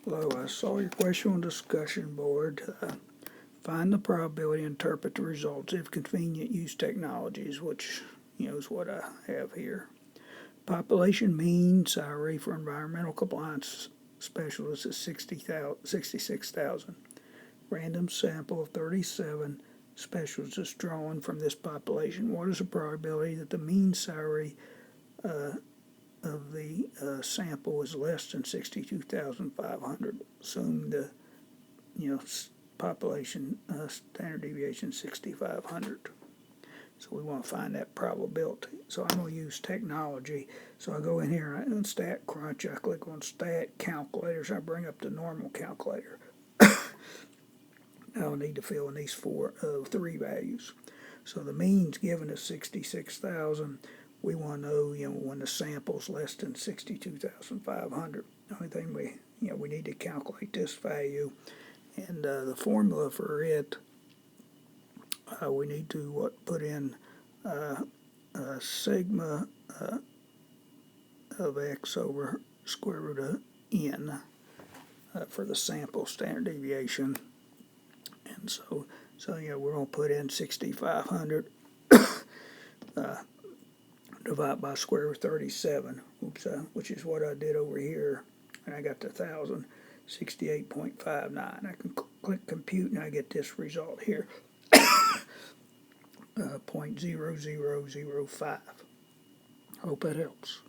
Hello, I saw your question on discussion board. Find the probability and interpret the results if convenient. Use technologies, which is what I have here. Population mean salary for environmental compliance specialists is 66,000. Random sample of 37 specialists is drawn from this population. What is the probability that the mean salary of the sample is less than 62,500? Assume the population standard deviation 6,500. So we want to find that probability. So I'm going to use technology. So I go in here and on Stat Crunch, I click on Stat Calculators. I bring up the normal calculator. Now I need to fill in these three values. So the mean's given us 66,000. We want to know, when the sample's less than 62,500. The only thing we need to calculate this value, and the formula for it, we need to put in sigma of x over square root of n for the sample standard deviation. And so we're going to put in 6,500 divide by square root of 37, which is what I did over here, and I got the 1,000, 68.59. I can click compute and I get this result here, 0.0005. Hope that helps.